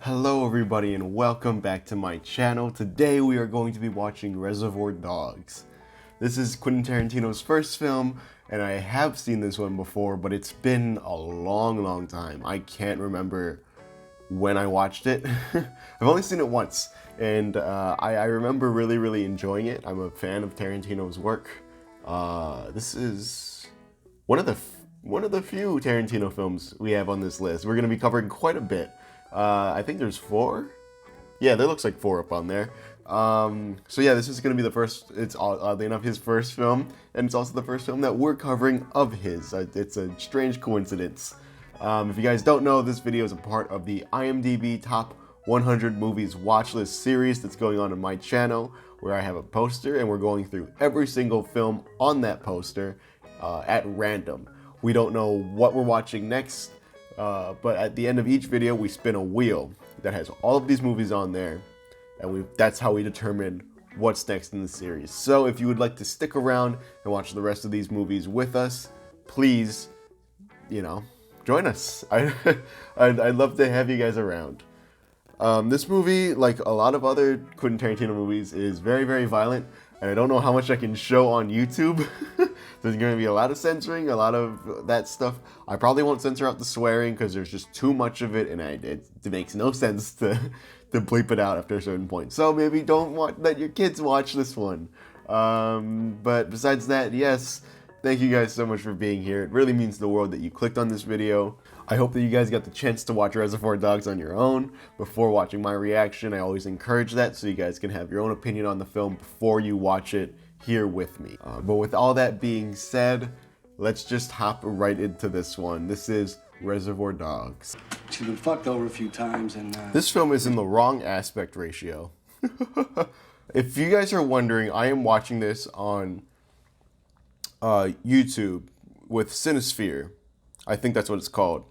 Hello everybody and welcome back to my channel. Today we are going to be watching Reservoir Dogs. This is Quentin Tarantino's first film and I have seen this one before, but it's been a long time. I can't remember when I watched it. I've only seen it once and I remember really enjoying it. I'm a fan of Tarantino's work. This is one of the few Tarantino films we have on this list. We're going to be covering quite a bit. I think there's 4. Yeah, there looks like 4 up on there. So yeah, this is going to be the first, it's oddly enough his first film, and it's also the first film that we're covering of his. It's a strange coincidence. If you guys don't know, this video is a part of the IMDB Top 100 Movies Watch List series that's going on my channel, where I have a poster and we're going through every single film on that poster at random. We don't know what we're watching next. But at the end of each video, we spin a wheel that has all of these movies on there, and that's how we determine what's next in the series. So if you would like to stick around and watch the rest of these movies with us, please, join us. I'd love to have you guys around. This movie, like a lot of other Quentin Tarantino movies, is very violent, and I don't know how much I can show on YouTube. There's going to be a lot of censoring, a lot of that stuff. I probably won't censor out the swearing because there's just too much of it, and it makes no sense to bleep it out after a certain point. So maybe don't let your kids watch this one. But besides that, yes, thank you guys so much for being here. It really means the world that you clicked on this video. I hope that you guys got the chance to watch Reservoir Dogs on your own before watching my reaction. I always encourage that so you guys can have your own opinion on the film before you watch it here with me. But with all that being said, let's just hop right into this one. This is Reservoir Dogs. She's been fucked over a few times and This film is in the wrong aspect ratio. If you guys are wondering, I am watching this on YouTube with Cinesphere. I think that's what it's called.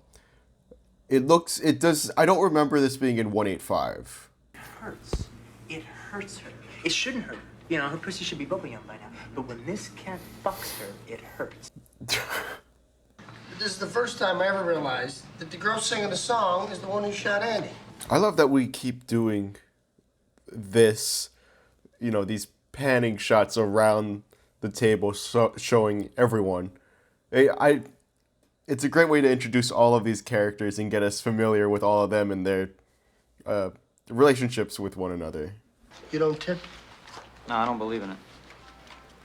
I don't remember this being in 185. It hurts. It hurts her. It shouldn't hurt. You know, her pussy should be bubbling up by now. But when this cat fucks her, it hurts. This is the first time I ever realized that the girl singing the song is the one who shot Andy. I love that we keep doing this, these panning shots around the table showing everyone. It's a great way to introduce all of these characters and get us familiar with all of them and their relationships with one another. You don't tip? No, I don't believe in it.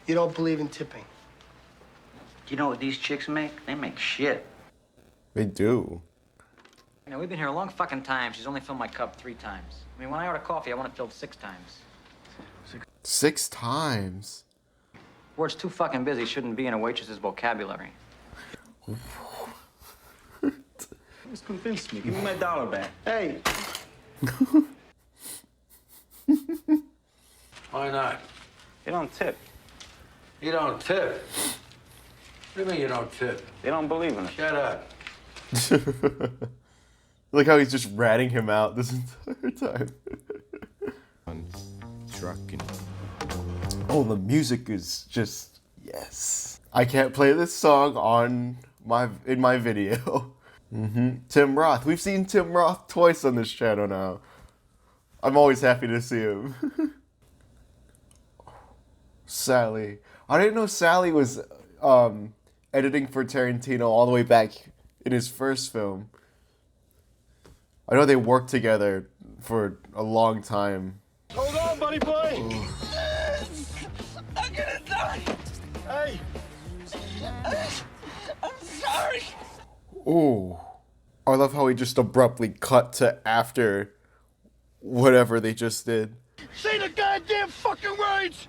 You don't believe in tipping? You know what these chicks make? They make shit. They do. You know, we've been here a long fucking time. She's only filled my cup 3 times. I mean, when I order coffee, I want it filled 6 times. 6 times? Words too fucking busy shouldn't be in a waitress's vocabulary. just convinced me. Give me my dollar back. Hey. Why not? You don't tip. You don't tip. What do you mean you don't tip? They don't believe in it. Shut up. Look how he's just ratting him out this entire time. Oh, the music is just, yes. I can't play this song in my video. Tim Roth. We've seen Tim Roth twice on this channel now. I'm always happy to see him. Sally. I didn't know Sally was editing for Tarantino all the way back in his first film. I know they worked together for a long time. Hold on, buddy boy. I'm gonna die. Hey. I'm sorry. Oh, I love how he just abruptly cut to after whatever they just did. Say the goddamn fucking words.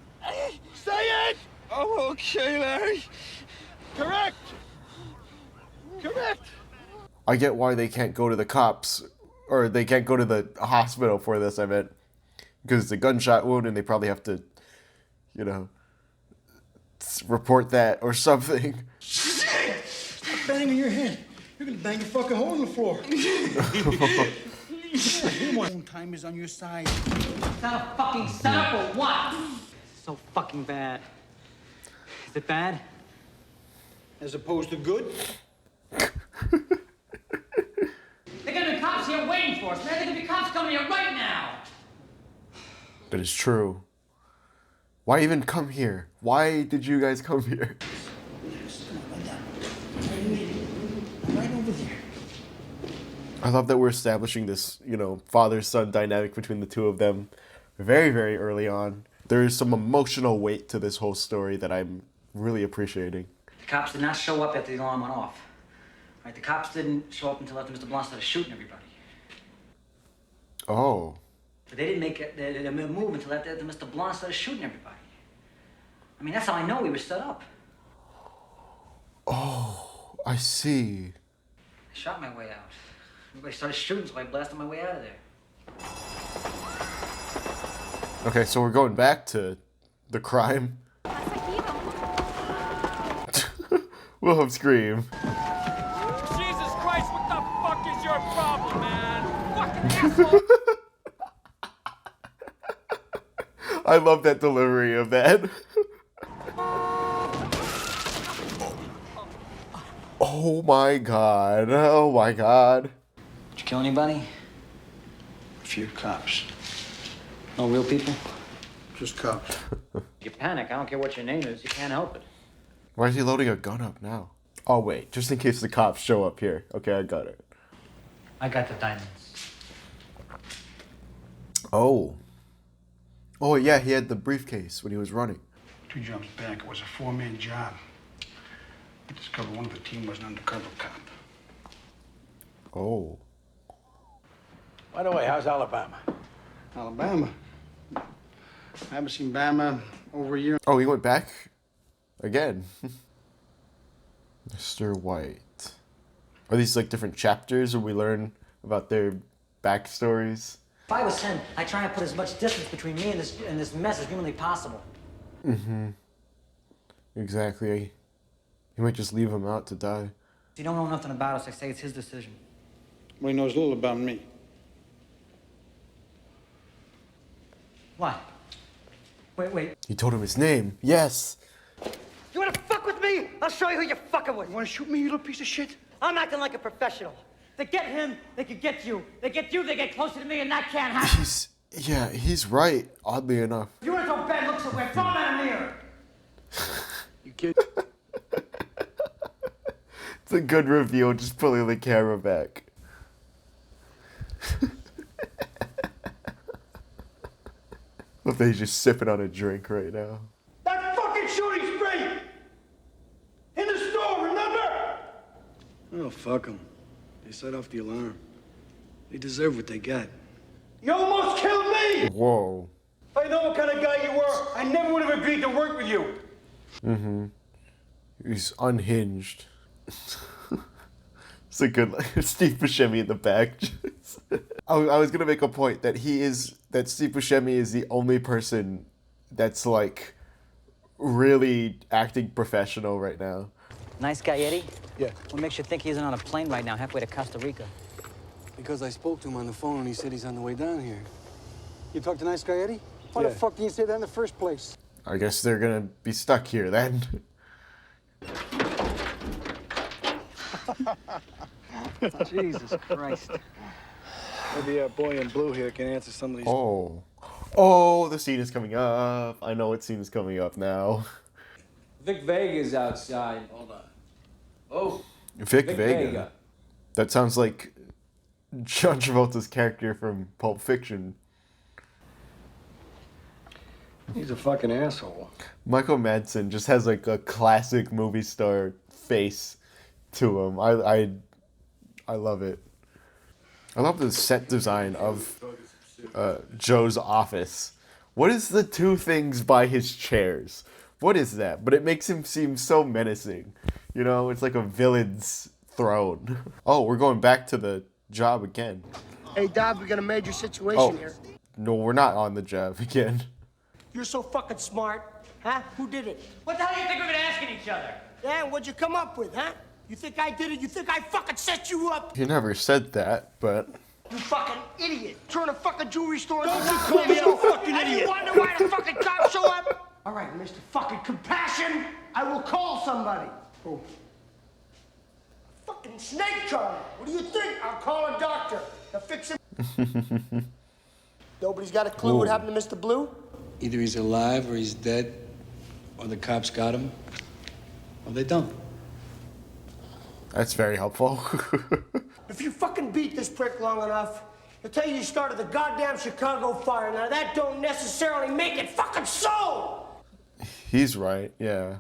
Say it. Oh, okay, Larry. Correct. Correct. I get why they can't go to the cops, or they can't go to the hospital for this, I meant. Because it's a gunshot wound and they probably have to, report that or something. Stop banging your head. You're gonna bang your fucking hole in the floor. Time is on your side. It's not a fucking setup or what? So fucking bad. Is it bad? As opposed to good? They're gonna be cops here waiting for us, man. They're gonna be cops coming here right now! That is true. Why even come here? Why did you guys come here? Right over there. I love that we're establishing this, you know, father-son dynamic between the two of them very, very early on. There is some emotional weight to this whole story that I'm really appreciating. The cops did not show up after the alarm went off. Right, the cops didn't show up until after Mr. Blunt started shooting everybody. Oh. But they didn't make a move until after Mr. Blunt started shooting everybody. I mean, that's how I know we were set up. Oh, I see. I shot my way out. Everybody started shooting, so I blasted my way out of there. Okay, so we're going back to the crime. Wilhelm scream. Jesus Christ, what the fuck is your problem, man? Fucking asshole! I love that delivery of that. Oh my god. Oh my god. Did you kill anybody? A few cops. No real people? Just cops. You panic. I don't care what your name is. You can't help it. Why is he loading a gun up now? Oh wait, just in case the cops show up here. Okay, I got it. I got the diamonds. Oh. Oh yeah, he had the briefcase when he was running. 2 jumps back, it was a 4-man job. We discovered one of the team was an undercover cop. Oh. By the way, how's Alabama? Alabama. I haven't seen Bama over a year. Oh, he went back again. Mr. White. Are these like different chapters where we learn about their backstories? If I was him, I'd try and put as much distance between me and this mess as humanly possible. Mm-hmm. Exactly. He might just leave him out to die. If you don't know nothing about us, I say it's his decision. Well, he knows little about me. What? Wait. He told him his name. Yes. You wanna fuck with me? I'll show you who you're fucking with. You wanna shoot me, you little piece of shit? I'm acting like a professional. They get him, they could get you. They get you, they get closer to me, and that can't happen. He's right, oddly enough. If you wanna throw bad looks away, throw them at a mirror. You kid? It's a good reveal, just pulling the camera back. Look, he's just sipping on a drink right now. That fucking shooting spree! In the store, remember? Oh, fuck them. They set off the alarm. They deserve what they got. You almost killed me! Whoa. If I know what kind of guy you were, I never would have agreed to work with you. Mm-hmm. He's unhinged. It's a good Steve Buscemi in the back. I was gonna make a point that Steve Buscemi is the only person that's like really acting professional right now. Nice guy, Eddie? Yeah. What makes you think he isn't on a plane right now, halfway to Costa Rica? Because I spoke to him on the phone and he said he's on the way down here. You talked to nice guy Eddie? Why the fuck didn't you say that in the first place? I guess they're gonna be stuck here then. Jesus Christ. Maybe a boy in blue here can answer some of these. Oh, the scene is coming up. I know what scene is coming up now. Vic Vega's outside. Hold on. Oh. Vic Vega. That sounds like John Travolta's character from Pulp Fiction. He's a fucking asshole. Michael Madsen just has like a classic movie star face to him. I love it. I love the set design of Joe's office. What is the 2 things by his chairs? What is that? But it makes him seem so menacing. You know, it's like a villain's throne. Oh, we're going back to the job again. Hey, Dob, we got a major situation here. No, we're not on the job again. You're so fucking smart, huh? Who did it? What the hell do you think we've been asking each other? Yeah, what'd you come up with, huh? You think I did it? You think I fucking set you up? He never said that, but... You fucking idiot! Turn a fucking jewelry store into Don't you call me a fucking and idiot! you wonder why the fucking cops show up? All right, Mr. Fucking Compassion, I will call somebody. Who? Fucking snake charmer. What do you think? I'll call a doctor to fix him. Nobody's got a clue what happened to Mr. Blue? Either he's alive or he's dead, or the cops got him, or they don't. That's very helpful. If you fucking beat this prick long enough, he'll tell you started the goddamn Chicago fire. Now that don't necessarily make it fucking so! He's right, yeah.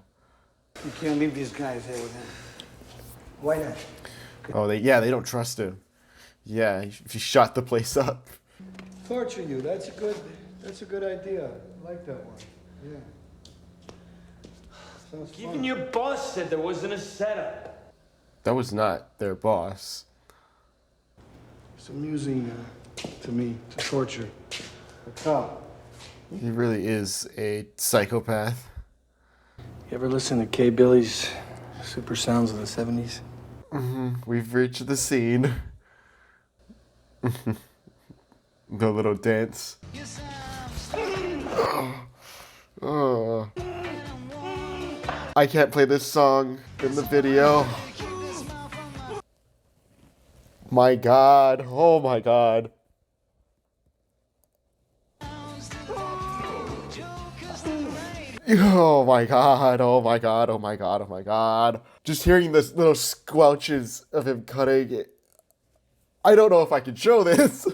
You can't leave these guys here with him. Why not? Oh, they don't trust him. Yeah, if he shot the place up. Torture you. That's a good idea. I like that one. Yeah. Sounds fun. Even your boss said there wasn't a setup. That was not their boss. It's amusing to me to torture a cop. He really is a psychopath. You ever listen to K. Billy's Super Sounds of the 70s? We've reached the scene. The little dance. Oh. I can't play this song in the video. My God. Oh my God. Oh my God. Oh my God. Oh my God. Oh my God. Just hearing this little squelches of him cutting it. I don't know if I can show this.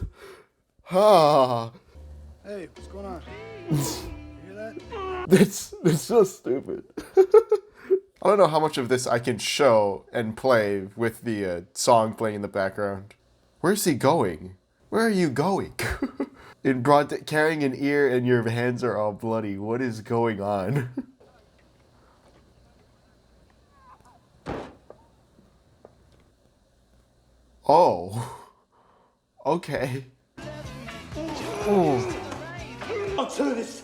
Ah. Hey, what's going on? You hear that? It's so stupid. I don't know how much of this I can show and play with the song playing in the background. Where's he going? Where are you going? In broad carrying an ear and your hands are all bloody. What is going on? Oh. Okay. Oh. I'll do this.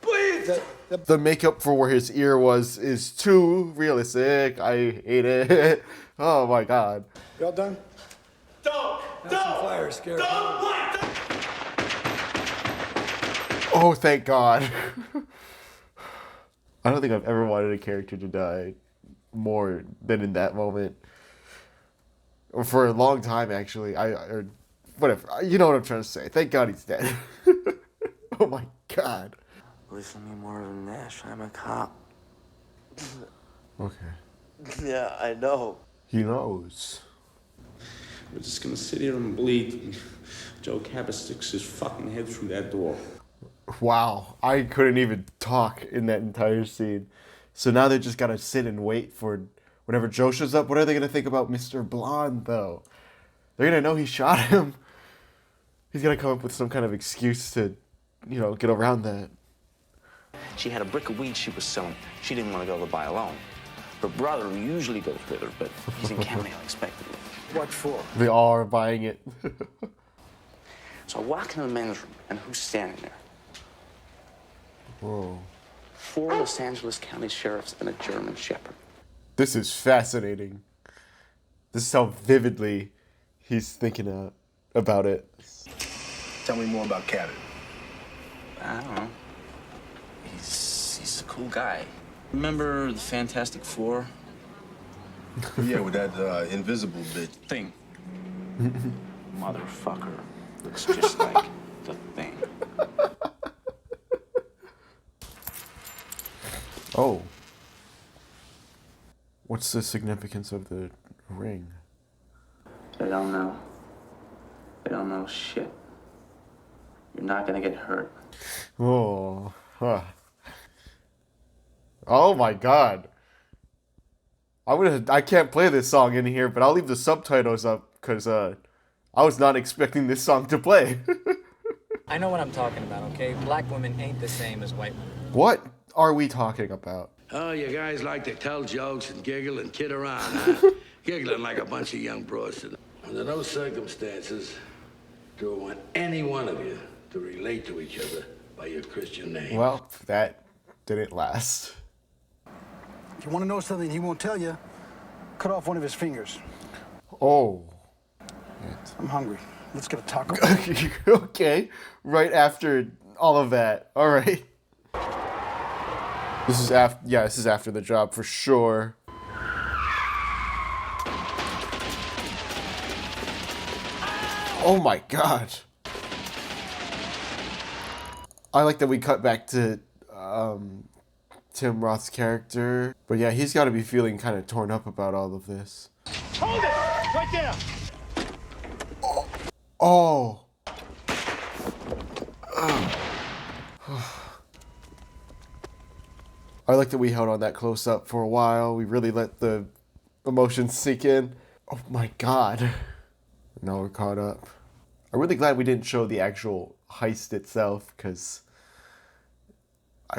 Please! The makeup for where his ear was is too realistic. I hate it. Oh my God. You all done? Don't! Some fire scared. Oh, thank God. I don't think I've ever wanted a character to die more than in that moment. Or for a long time, actually. Or whatever. You know what I'm trying to say. Thank God he's dead. Oh my God. Listen to me more than Nash. I'm a cop. Okay. Yeah, I know. He knows. We're just gonna sit here and bleed. Joe Cabot sticks his fucking head through that door. Wow. I couldn't even talk in that entire scene. So now they just gotta sit and wait for whenever Joe shows up. What are they gonna think about Mr. Blonde, though? They're gonna know he shot him. He's gonna come up with some kind of excuse to, you know, get around that. She had a brick of weed she was selling. She didn't want to go to buy alone. Her brother, who usually goes with her, but he's in county unexpectedly. What for? They all are buying it. So I walk into the men's room, and who's standing there? Whoa. 4 Los Angeles County sheriffs and a German shepherd. This is fascinating. This is how vividly he's thinking about it. Tell me more about Cabot. I don't know. He's a cool guy. Remember the Fantastic Four? Yeah, with that invisible bitch. Thing. Motherfucker. Looks just like the Thing. Oh. What's the significance of the ring? They don't know. They don't know shit. You're not gonna get hurt. Oh. Huh. Oh my God. I can't play this song in here, but I'll leave the subtitles up because I was not expecting this song to play. I know what I'm talking about, okay? Black women ain't the same as white women. What are we talking about? Oh, you guys like to tell jokes and giggle and kid around, huh? Giggling like a bunch of young bros. Under no circumstances do I want any one of you to relate to each other by your Christian name. Well, that didn't last. If you want to know something he won't tell you, cut off one of his fingers. Oh. I'm hungry. Let's get a taco. Okay. Right after all of that. All right. This is after the job for sure. Oh my god. I like that we cut back to Tim Roth's character. But yeah, he's got to be feeling kind of torn up about all of this. Hold it! Right there! Oh. I like that we held on that close up for a while. We really let the emotions sink in. Oh my god. Now we're caught up. I'm really glad we didn't show the actual heist itself, because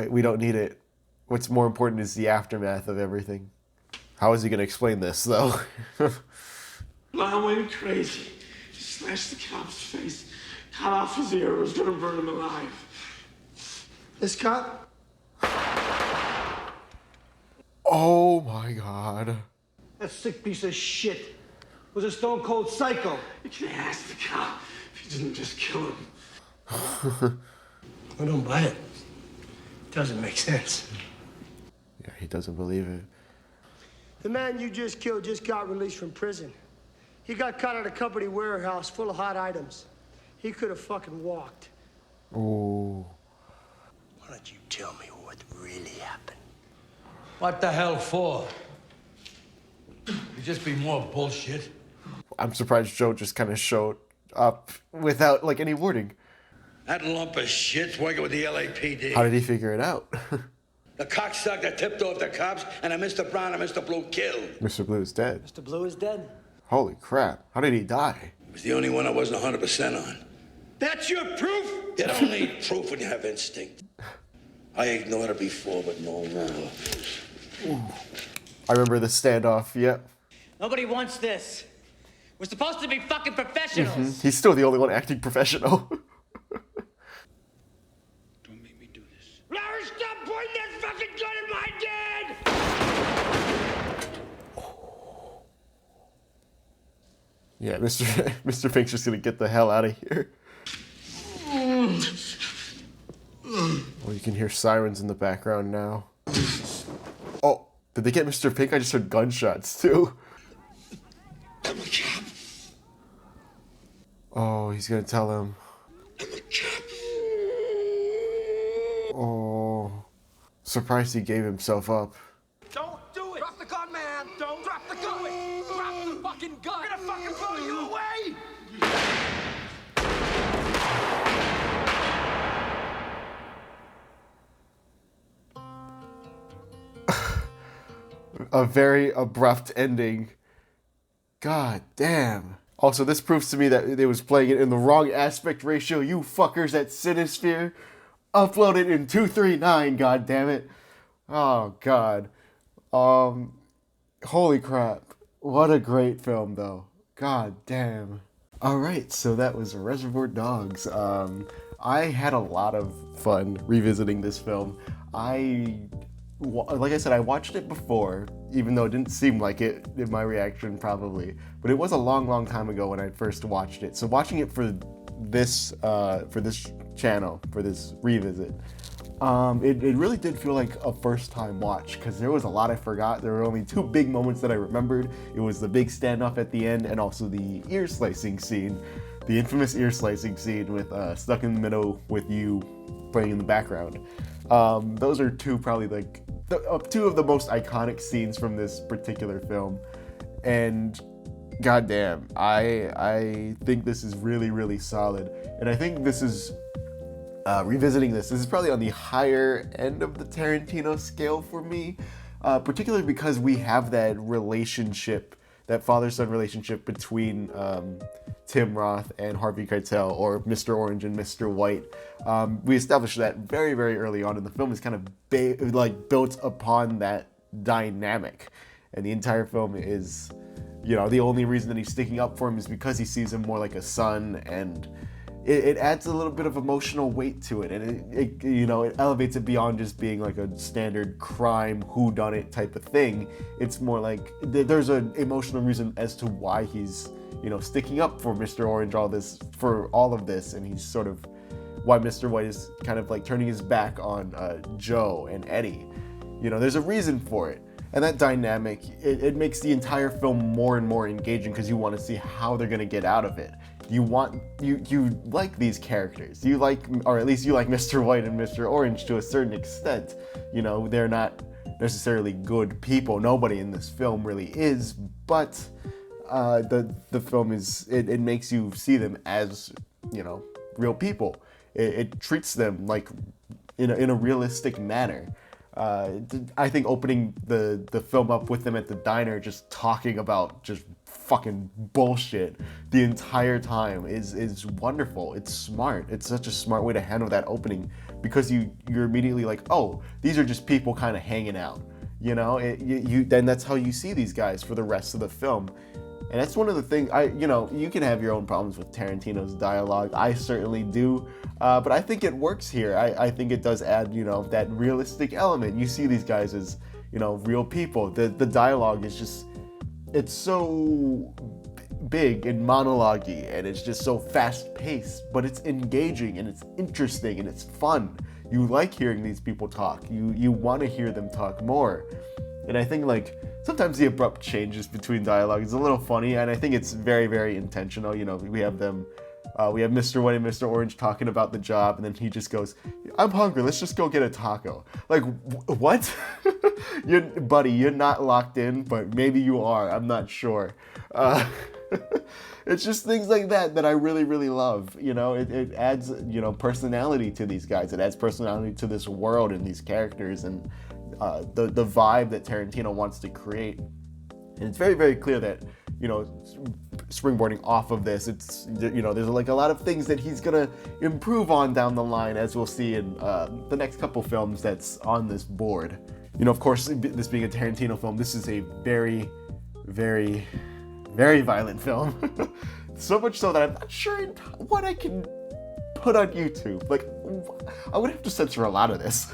we don't need it. What's more important is the aftermath of everything. How is he going to explain this, though? Lyle went crazy. Slashed the cop's face, cut off his ear, was gonna burn him alive. This cop? Oh my god. That sick piece of shit was a stone cold psycho. You can ask the cop if he didn't just kill him. I don't buy it. Doesn't make sense. Yeah, he doesn't believe it. The man you just killed just got released from prison. He got caught at a company warehouse full of hot items. He could have fucking walked. Oh. Why don't you tell me what really happened? What the hell for? Could just be more bullshit. I'm surprised Joe just kind of showed up without like any warning. That lump of shit's working with the LAPD. How did he figure it out? The cocksucker tipped off the cops, and a Mr. Brown and Mr. Blue killed. Mr. Blue is dead. Mr. Blue is dead. Holy crap. How did he die? It was the only one I wasn't 100% on. That's your proof? You don't need proof when you have instinct. I ignored it before, but no more. I remember the standoff, yep. Nobody wants this. We're supposed to be fucking professionals. He's still the only one acting professional. Larry, stop pointing that fucking gun at my dad! Yeah, Mr. Pink's just gonna get the hell out of here. Well, you can hear sirens in the background now. Oh, did they get Mr. Pink? I just heard gunshots too. Oh, he's gonna tell him. Oh, surprised he gave himself up. Don't do it! Drop the gun, man! Don't drop the gun! Drop the fucking gun! I'm gonna fucking blow you away! A very abrupt ending. God damn. Also, this proves to me that they was playing it in the wrong aspect ratio. You fuckers at Cinesphere. Upload it in 239, god damn it. Oh god. Holy crap. What a great film though. God damn. Alright, so that was Reservoir Dogs. I had a lot of fun revisiting this film. Like I said, I watched it before, even though it didn't seem like it in my reaction probably, but it was a long time ago when I first watched it. So watching it for this channel, for this revisit, it really did feel like a first time watch, because there was a lot I forgot. There were only two big moments that I remembered. It was the big standoff at the end and also the ear slicing scene, the infamous ear slicing scene with Stuck in the Middle with You playing in the background. Those are two probably like two of the most iconic scenes from this particular film, and goddamn, I think this is really solid, and I think this is revisiting this is probably on the higher end of the Tarantino scale for me, particularly because we have that relationship, that father-son relationship between Tim Roth and Harvey Keitel, or Mr. Orange and Mr. White. We established that very early on, and the film is kind of built upon that dynamic, and the entire film is, you know, the only reason that he's sticking up for him is because he sees him more like a son, and it adds a little bit of emotional weight to it, and it elevates it beyond just being like a standard crime whodunit type of thing. It's more like there's an emotional reason as to why he's, you know, sticking up for Mr. Orange for all of this, and he's sort of why Mr. White is kind of like turning his back on Joe and Eddie. You know, there's a reason for it. And that dynamic, it makes the entire film more and more engaging, because you want to see how they're going to get out of it. you like these characters. You like, or at least you like Mr. White and Mr. Orange to a certain extent. You know, they're not necessarily good people. Nobody in this film really is, but the film is, it makes you see them as, you know, real people. It treats them like in a realistic manner. I think opening the film up with them at the diner just talking about just fucking bullshit the entire time is wonderful. It's smart. It's such a smart way to handle that opening, because you're immediately like, oh, these are just people kind of hanging out, you know. Then that's how you see these guys for the rest of the film. And that's one of the things, you can have your own problems with Tarantino's dialogue. I certainly do. But I think it works here. I think it does add, that realistic element. You see these guys as, real people. The dialogue is just, it's so big and monologue-y, and it's just so fast-paced, but it's engaging, and it's interesting, and it's fun. You like hearing these people talk. You want to hear them talk more. And I think, sometimes the abrupt changes between dialogue is a little funny, and I think it's very, very intentional. We have them, we have Mr. White and Mr. Orange talking about the job, and then he just goes, I'm hungry, let's just go get a taco. What? Buddy, you're not locked in, but maybe you are, I'm not sure. It's just things like that I really, really love. It adds, personality to these guys. It adds personality to this world and these characters, and the vibe that Tarantino wants to create. And it's very, very clear that, springboarding off of this, it's, there's a lot of things that he's gonna improve on down the line, as we'll see in the next couple films that's on this board. Of course, this being a Tarantino film, this is a very, very, very violent film. So much so that I'm not sure what I can put on YouTube. I would have to censor a lot of this.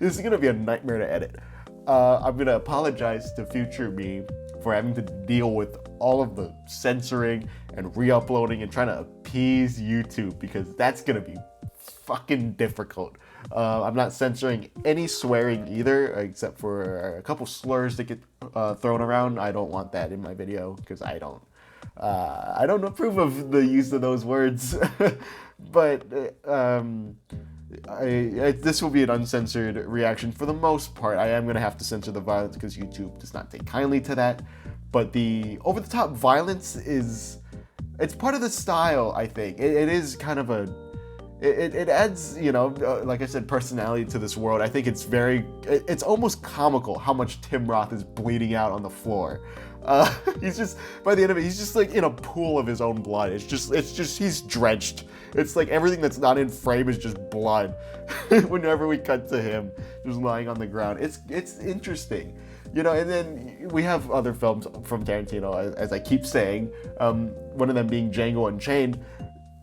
This is gonna be a nightmare to edit. I'm gonna apologize to future me for having to deal with all of the censoring and re-uploading and trying to appease YouTube, because that's gonna be fucking difficult. I'm not censoring any swearing either, except for a couple slurs that get thrown around. I don't want that in my video, because I don't approve of the use of those words. But this will be an uncensored reaction for the most part. I am going to have to censor the violence because YouTube does not take kindly to that. But the over-the-top violence it's part of the style, I think. It is kind of it adds, like I said, personality to this world. I think it's almost comical how much Tim Roth is bleeding out on the floor. He's just, by the end of it, he's just in a pool of his own blood. It's just, he's drenched. It's like everything that's not in frame is just blood. Whenever we cut to him, just lying on the ground. It's interesting. And then we have other films from Tarantino, as I keep saying, one of them being Django Unchained,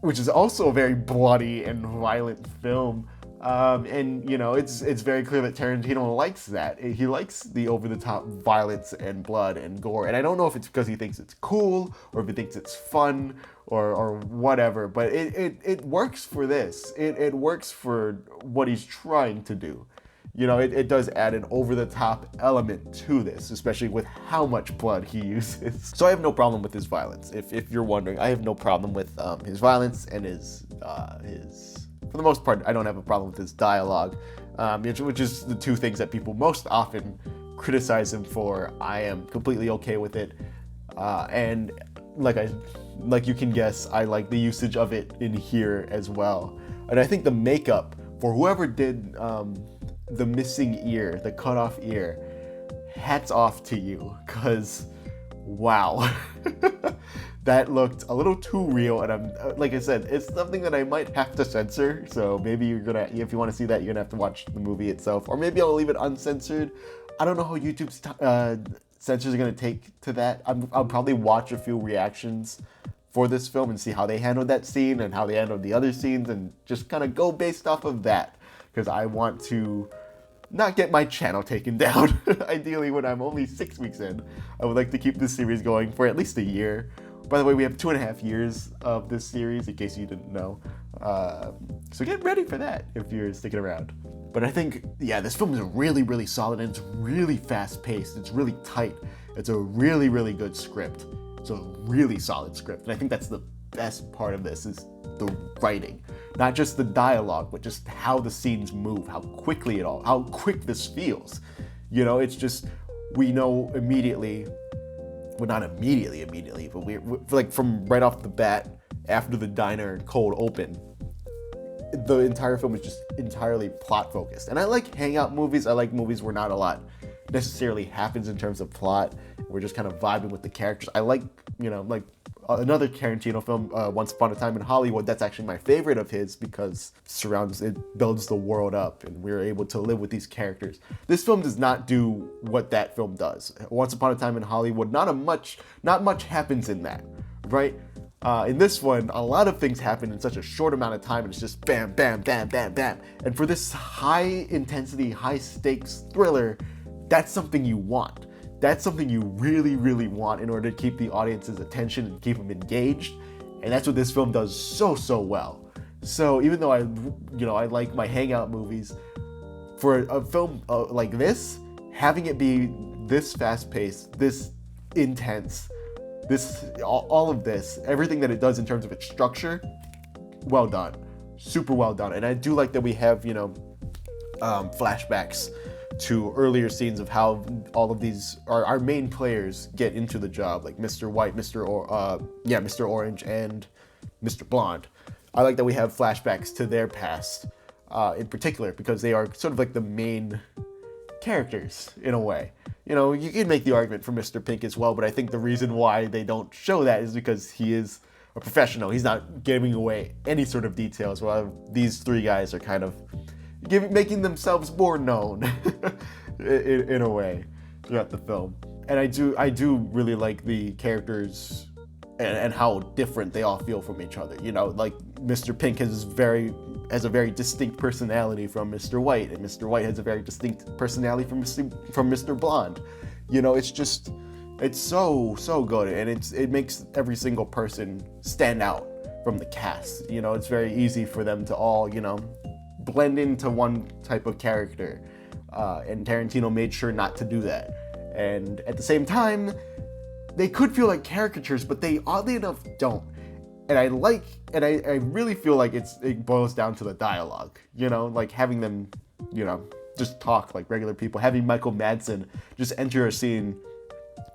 which is also a very bloody and violent film. And it's very clear that Tarantino likes that. He likes the over-the-top violence and blood and gore. And I don't know if it's because he thinks it's cool, or if he thinks it's fun, or whatever, but it works for this. It works for what he's trying to do. It does add an over-the-top element to this, especially with how much blood he uses. So I have no problem with his violence. If you're wondering, I have no problem with his violence and his for the most part, I don't have a problem with his dialogue, which is the two things that people most often criticize him for. I am completely okay with it, and like you can guess, I like the usage of it in here as well. And I think the makeup for whoever did the missing ear, the cut off ear, hats off to you, because wow. That looked a little too real, and I'm like I said, it's something that I might have to censor. So maybe if you want to see that, you're gonna have to watch the movie itself, or maybe I'll leave it uncensored. I don't know how YouTube's censors are gonna take to that. I'll probably watch a few reactions for this film and see how they handled that scene and how they handled the other scenes, and just kind of go based off of that, because I want to not get my channel taken down. Ideally, when I'm only 6 weeks in, I would like to keep this series going for at least a year. By the way, we have 2.5 years of this series, in case you didn't know. So get ready for that if you're sticking around. But I think, this film is really, really solid, and it's really fast-paced. It's really tight. It's a really, really good script. It's a really solid script, and I think that's the best part of this, is the writing. Not just the dialogue, but just how the scenes move, how quick this feels. You know, it's just, we know immediately, well, not immediately, but we're like, from right off the bat, after the diner cold open, the entire film is just entirely plot focused. And I like hangout movies. I like movies where not a lot necessarily happens in terms of plot. We're just kind of vibing with the characters. I like, you know, like another Tarantino film, Once Upon a Time in Hollywood. That's actually my favorite of his, because it builds the world up and we're able to live with these characters. This film does not do what that film does. Once Upon a Time in Hollywood, not much happens in that, right? In this one, a lot of things happen in such a short amount of time, and it's just bam, bam, bam, bam, bam. And for this high intensity, high stakes thriller, that's something you want. That's something you really, really want in order to keep the audience's attention and keep them engaged. And that's what this film does so, so well. So even though I like my hangout movies, for a film like this, having it be this fast-paced, this intense, all of this, everything that it does in terms of its structure, well done, super well done. And I do like that we have, you know, flashbacks to earlier scenes of how all of these our main players get into the job, like Mr. White, Mr. Orange, and Mr. Blonde. I like that we have flashbacks to their past, in particular, because they are sort of like the main characters in a way. You know, you can make the argument for Mr. Pink as well, but I think the reason why they don't show that is because he is a professional. He's not giving away any sort of details, while these three guys are kind of making themselves more known in a way throughout the film. And I do really like the characters and how different they all feel from each other. You know, like Mr. Pink has a very distinct personality from Mr. White, and Mr. White has a very distinct personality from Mr. Blonde. You know, it's so good, and it makes every single person stand out from the cast. You know, it's very easy for them to all, you know, blend into one type of character, and Tarantino made sure not to do that. And at the same time, they could feel like caricatures, but they oddly enough don't. And I really feel like it boils down to the dialogue, you know, like having them, you know, just talk like regular people, having Michael Madsen just enter a scene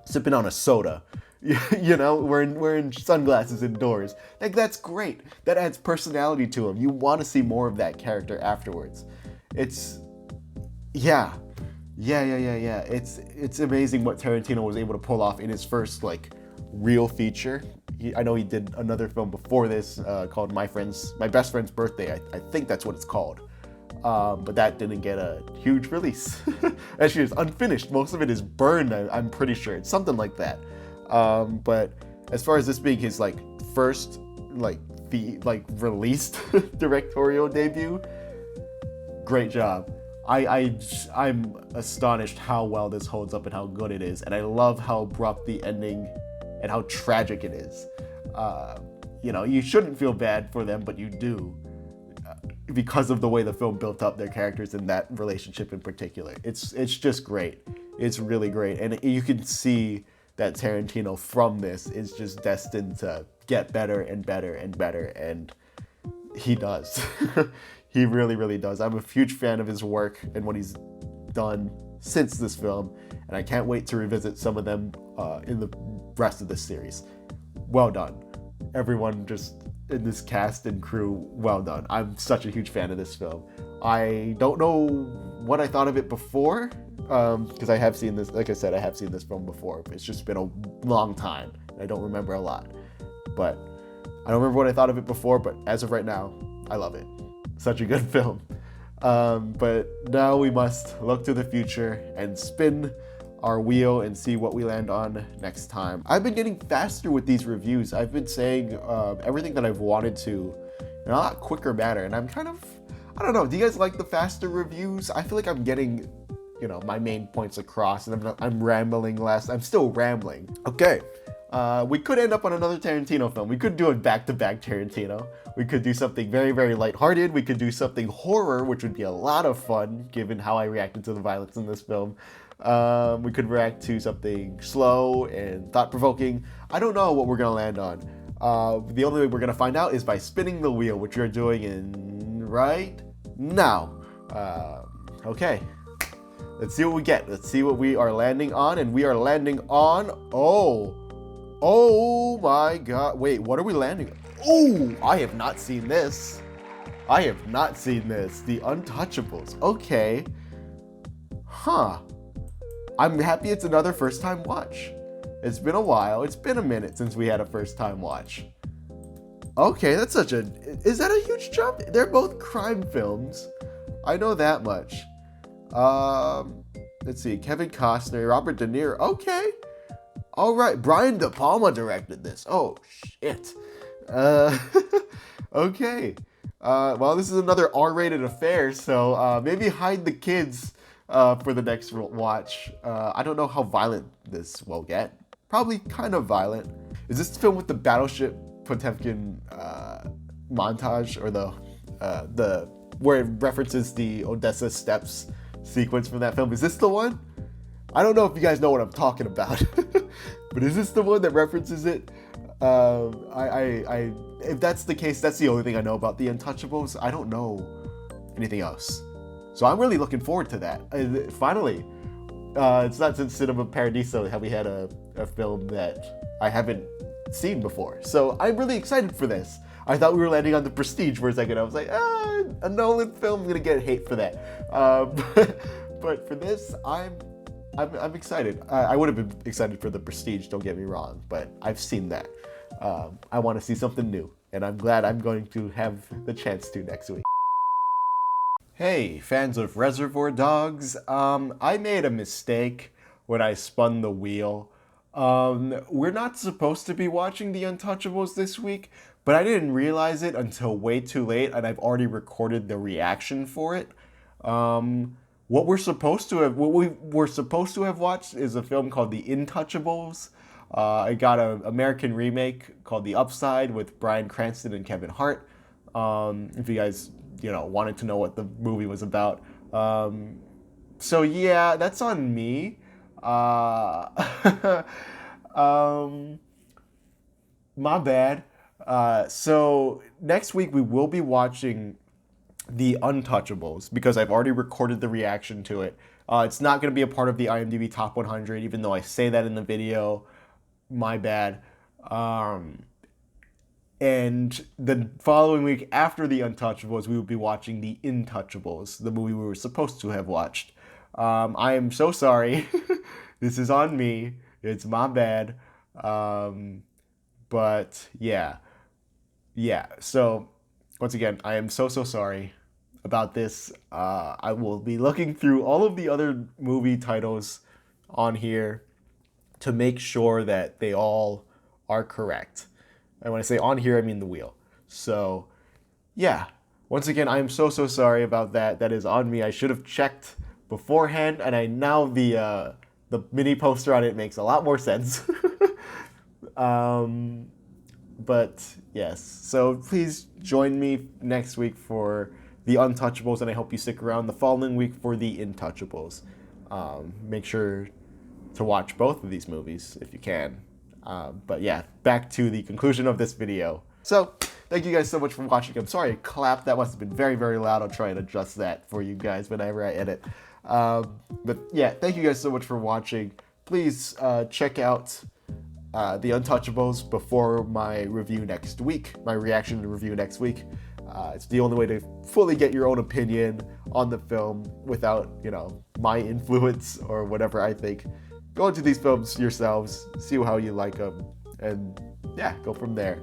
sipping on a soda, you know, wearing sunglasses indoors. Like, that's great. That adds personality to him. You want to see more of that character afterwards. It's amazing what Tarantino was able to pull off in his first, like, real feature. I know he did another film before this called My Best Friend's Birthday. I think that's what it's called. But that didn't get a huge release. Actually, it's unfinished. Most of it is burned, I'm pretty sure. It's something like that. But as far as this being his, like, first, like, released directorial debut, great job. I'm astonished how well this holds up and how good it is. And I love how abrupt the ending and how tragic it is. You know, you shouldn't feel bad for them, but you do, because of the way the film built up their characters in that relationship in particular. It's just great. It's really great. And you can see that Tarantino from this is just destined to get better and better and better. And he does. He really, really does. I'm a huge fan of his work and what he's done since this film. And I can't wait to revisit some of them in the rest of this series. Well done. Everyone just in this cast and crew, well done. I'm such a huge fan of this film. I don't know what I thought of it before, because I have seen this, like I said, I have seen this film before. It's just been a long time. I don't remember a lot. But I don't remember what I thought of it before, but as of right now, I love it. Such a good film. But now we must look to the future and spin our wheel and see what we land on next time. I've been getting faster with these reviews. I've been saying everything that I've wanted to in a lot quicker manner, and I'm kind of, I don't know, do you guys like the faster reviews? I feel like I'm getting, you know, my main points across, and I'm rambling less. I'm still rambling. Okay, we could end up on another Tarantino film. We could do a back-to-back Tarantino. We could do something very, very lighthearted. We could do something horror, which would be a lot of fun, given how I reacted to the violence in this film. We could react to something slow and thought-provoking. I don't know what we're gonna land on. The only way we're gonna find out is by spinning the wheel, which we're doing in right now. Okay, let's see what we get. Let's see what we are landing on, and we are landing on, oh my God. Wait, what are we landing on? Oh, I have not seen this. I have not seen this. The Untouchables. Okay. Huh. I'm happy it's another first time watch. It's been a while. It's been a minute since we had a first time watch. Okay, that's such a... Is that a huge jump? They're both crime films. I know that much. Let's see. Kevin Costner, Robert De Niro. Okay. All right. Brian De Palma directed this. Oh, shit. Okay. Well, this is another R-rated affair, so maybe hide the kids for the next watch. I don't know how violent this will get. Probably kind of violent. Is this the film with the Battleship Potemkin montage, or the where it references the Odessa Steps sequence from that film? Is this the one? I don't know if you guys know what I'm talking about, but is this the one that references it? If that's the case, that's the only thing I know about The Untouchables. I don't know anything else. So I'm really looking forward to that. Finally, it's not since Cinema Paradiso have we had a film that I haven't seen before. So I'm really excited for this. I thought we were landing on The Prestige for a second. I was like, a Nolan film, I'm gonna get hate for that. But for this, I'm excited. I would have been excited for The Prestige, don't get me wrong, but I've seen that. I want to see something new, and I'm glad I'm going to have the chance to next week. Hey, fans of Reservoir Dogs, I made a mistake when I spun the wheel. We're not supposed to be watching The Untouchables this week, but I didn't realize it until way too late, and I've already recorded the reaction for it. What we were supposed to have watched is a film called The Intouchables. It got an American remake called The Upside with Bryan Cranston and Kevin Hart. If you guys, wanted to know what the movie was about. So yeah, that's on me. My bad. So next week we will be watching The Untouchables because I've already recorded the reaction to it. It's not going to be a part of the IMDb Top 100, even though I say that in the video. My bad. And the following week after The Untouchables, we will be watching The Intouchables, the movie we were supposed to have watched. I am so sorry. This is on me. It's my bad. But yeah. So once again, I am so sorry about this. I will be looking through all of the other movie titles on here to make sure that they all are correct. And when I say on here, I mean the wheel. So yeah, once again, I am so sorry about that. That is on me. I should have checked beforehand, and now the mini poster on it makes a lot more sense. But yes, so please join me next week for The Untouchables, and I hope you stick around the following week for The Intouchables. Make sure to watch both of these movies if you can. But yeah, back to the conclusion of this video. So, thank you guys so much for watching. I'm sorry I clapped. That must have been very, very loud. I'll try and adjust that for you guys whenever I edit. But yeah, thank you guys so much for watching. Please check out The Untouchables before my review next week, my reaction and review next week. It's the only way to fully get your own opinion on the film without, my influence or whatever I think. Go into these films yourselves, see how you like them, and yeah, go from there.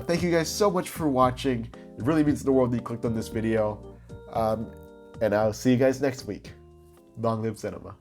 Thank you guys so much for watching. It really means the world that you clicked on this video. And I'll see you guys next week. Long live cinema.